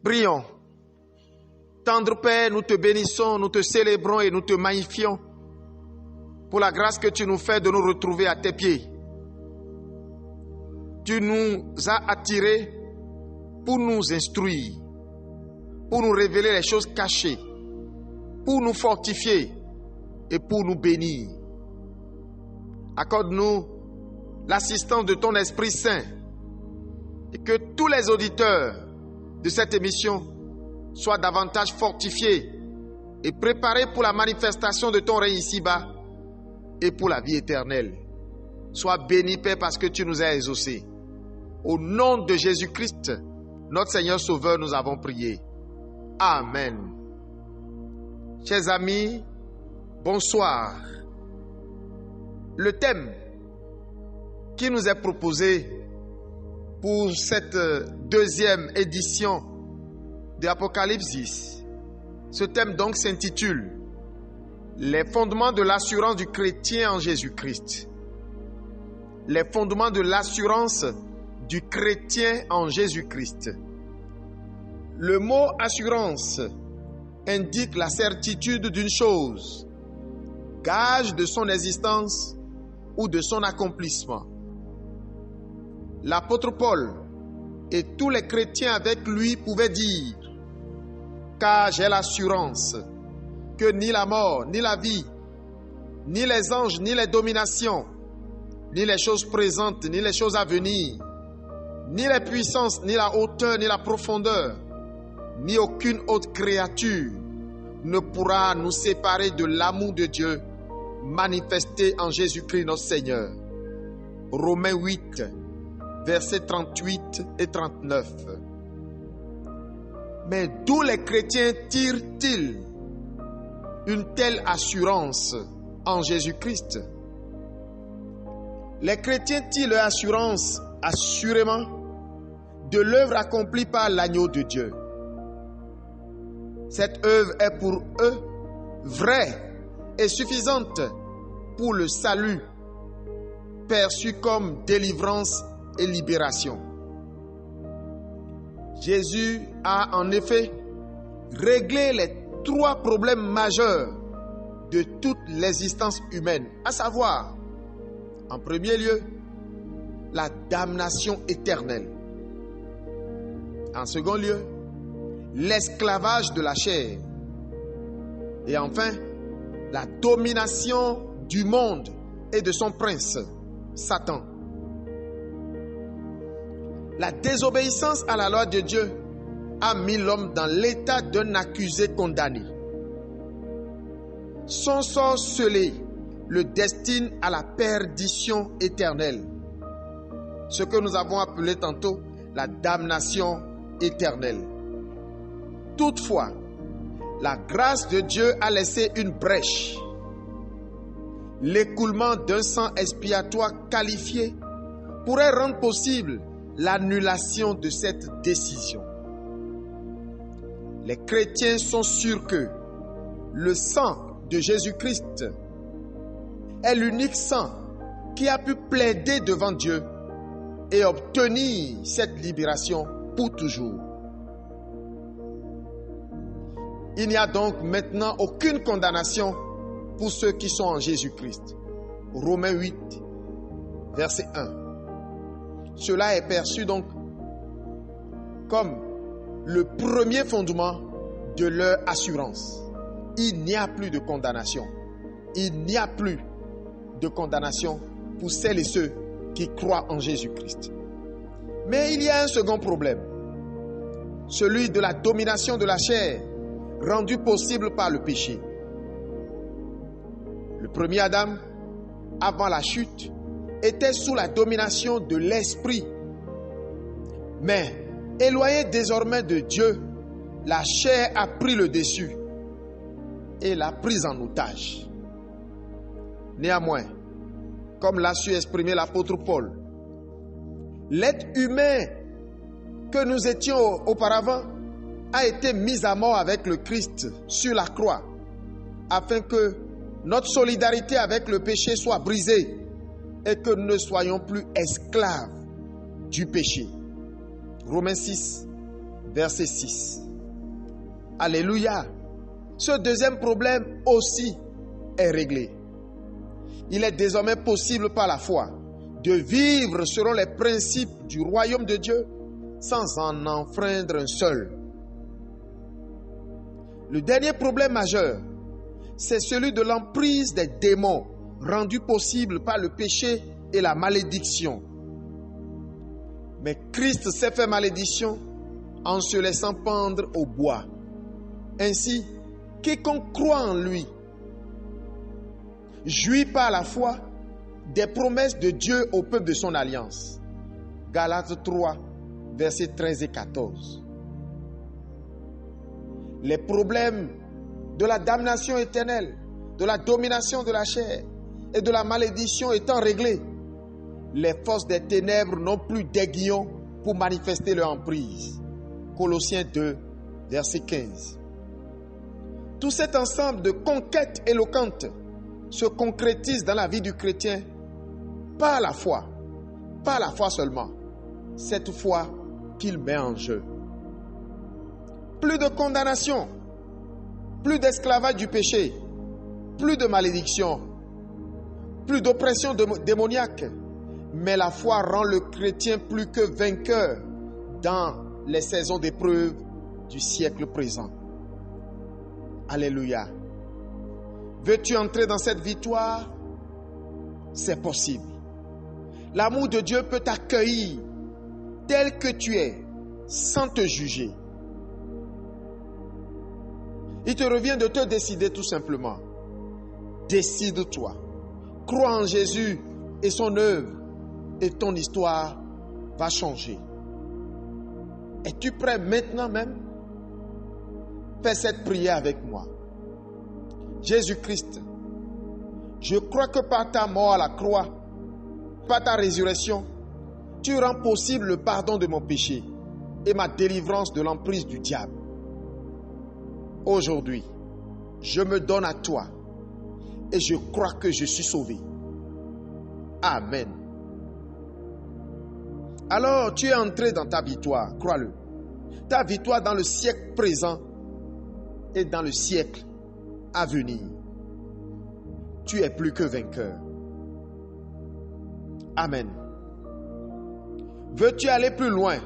Prions. Tendre Père, nous te bénissons, nous te célébrons et nous te magnifions pour la grâce que tu nous fais de nous retrouver à tes pieds. Tu nous as attirés pour nous instruire, pour nous révéler les choses cachées, pour nous fortifier et pour nous bénir. Accorde-nous l'assistance de ton Esprit Saint et que tous les auditeurs de cette émission soient davantage fortifiés et préparés pour la manifestation de ton règne ici-bas et pour la vie éternelle. Sois béni, Père, parce que tu nous as exaucés. Au nom de Jésus-Christ, notre Seigneur Sauveur, nous avons prié. Amen. Chers amis, bonsoir. Le thème qui nous est proposé pour cette deuxième édition de Apocalypse, ce thème donc s'intitule « Les fondements de l'assurance du chrétien en Jésus-Christ ». Les fondements de l'assurance du chrétien en Jésus-Christ. Le mot « assurance » indique la certitude d'une chose, gage de son existence ou de son accomplissement. L'apôtre Paul et tous les chrétiens avec lui pouvaient dire « Car j'ai l'assurance que ni la mort, ni la vie, ni les anges, ni les dominations, ni les choses présentes, ni les choses à venir, ni les puissances, ni la hauteur, ni la profondeur, ni aucune autre créature ne pourra nous séparer de l'amour de Dieu manifesté en Jésus-Christ notre Seigneur. » Romains 8, versets 38 et 39. Mais d'où les chrétiens tirent-ils une telle assurance en Jésus-Christ? Les chrétiens tirent leur assurance assurément de l'œuvre accomplie par l'agneau de Dieu. Cette œuvre est pour eux vraie et suffisante pour le salut, perçu comme délivrance et libération. Jésus a en effet réglé les trois problèmes majeurs de toute l'existence humaine, à savoir, en premier lieu, la damnation éternelle. En second lieu, l'esclavage de la chair. Et enfin, la domination du monde et de son prince, Satan. La désobéissance à la loi de Dieu a mis l'homme dans l'état d'un accusé condamné. Son sort scellé le destine à la perdition éternelle, ce que nous avons appelé tantôt la damnation éternelle. Toutefois, la grâce de Dieu a laissé une brèche. L'écoulement d'un sang expiatoire qualifié pourrait rendre possible l'annulation de cette décision. Les chrétiens sont sûrs que le sang de Jésus-Christ est l'unique sang qui a pu plaider devant Dieu et obtenir cette libération pour toujours. Il n'y a donc maintenant aucune condamnation pour ceux qui sont en Jésus-Christ. Romains 8, verset 1. Cela est perçu donc comme le premier fondement de leur assurance. Il n'y a plus de condamnation. Il n'y a plus de condamnation pour celles et ceux qui croient en Jésus-Christ. Mais il y a un second problème, celui de la domination de la chair, rendue possible par le péché. Le premier Adam, avant la chute, était sous la domination de l'esprit. Mais, éloigné désormais de Dieu, la chair a pris le dessus et l'a prise en otage. Néanmoins, comme l'a su exprimer l'apôtre Paul, l'être humain que nous étions auparavant a été mis à mort avec le Christ sur la croix, afin que notre solidarité avec le péché soit brisée et que nous ne soyons plus esclaves du péché. Romains 6, verset 6. Alléluia. Ce deuxième problème aussi est réglé. Il est désormais possible par la foi de vivre selon les principes du royaume de Dieu sans en enfreindre un seul. Le dernier problème majeur, c'est celui de l'emprise des démons rendu possible par le péché et la malédiction. Mais Christ s'est fait malédiction en se laissant pendre au bois. Ainsi, quiconque croit en lui jouit par la foi des promesses de Dieu au peuple de son alliance. Galates 3, versets 13 et 14. Les problèmes de la damnation éternelle, de la domination de la chair et de la malédiction étant réglés, les forces des ténèbres n'ont plus d'aiguillon pour manifester leur emprise. Colossiens 2, verset 15. Tout cet ensemble de conquêtes éloquentes se concrétise dans la vie du chrétien par la foi seulement, cette foi qu'il met en jeu. Plus de condamnation, plus d'esclavage du péché, plus de malédiction, plus d'oppression démoniaque, mais la foi rend le chrétien plus que vainqueur dans les saisons d'épreuve du siècle présent. Alléluia. Veux-tu entrer dans cette victoire? C'est possible. L'amour de Dieu peut t'accueillir tel que tu es, sans te juger. Il te revient de te décider tout simplement. Décide-toi. Crois en Jésus et son œuvre et ton histoire va changer. Es-tu prêt maintenant même? Fais cette prière avec moi. Jésus-Christ, je crois que par ta mort à la croix, par ta résurrection, tu rends possible le pardon de mon péché et ma délivrance de l'emprise du diable. Aujourd'hui, je me donne à toi et je crois que je suis sauvé. Amen. Alors, tu es entré dans ta victoire, crois-le. Ta victoire dans le siècle présent et dans le siècle à venir. Tu es plus que vainqueur. Amen. Veux-tu aller plus loin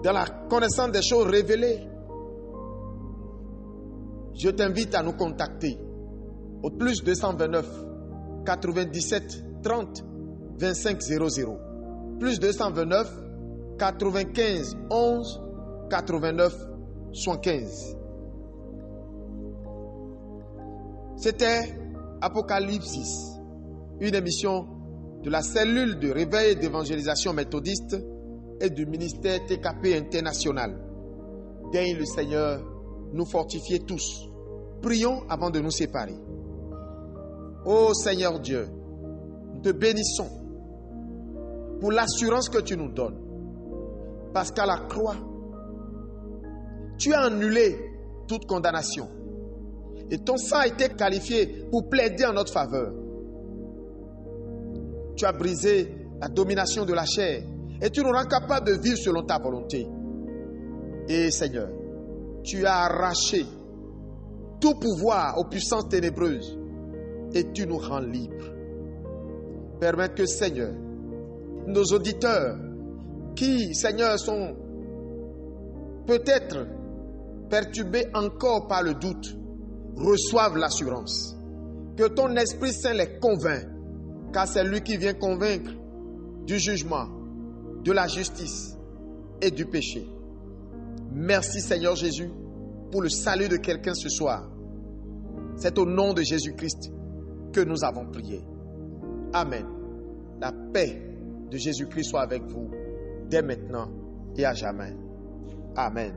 dans la connaissance des choses révélées? Je t'invite à nous contacter au plus 229 97 30 25 00. Plus 229 95 11 89 75. C'était Apocalypse, une émission de la cellule de réveil et d'évangélisation méthodiste et du ministère TKP international. Daigne le Seigneur nous fortifier tous. Prions avant de nous séparer. Ô Seigneur Dieu, nous te bénissons pour l'assurance que tu nous donnes. Parce qu'à la croix, tu as annulé toute condamnation. Et ton sang a été qualifié pour plaider en notre faveur. Tu as brisé la domination de la chair et tu nous rends capables de vivre selon ta volonté. Et Seigneur, tu as arraché tout pouvoir aux puissances ténébreuses et tu nous rends libres. Permets que, Seigneur, nos auditeurs qui, Seigneur, sont peut-être perturbés encore par le doute, reçoivent l'assurance. Que ton Esprit Saint les convainc, car c'est lui qui vient convaincre du jugement, de la justice et du péché. Merci Seigneur Jésus pour le salut de quelqu'un ce soir. C'est au nom de Jésus-Christ que nous avons prié. Amen. La paix de Jésus-Christ soit avec vous dès maintenant et à jamais. Amen.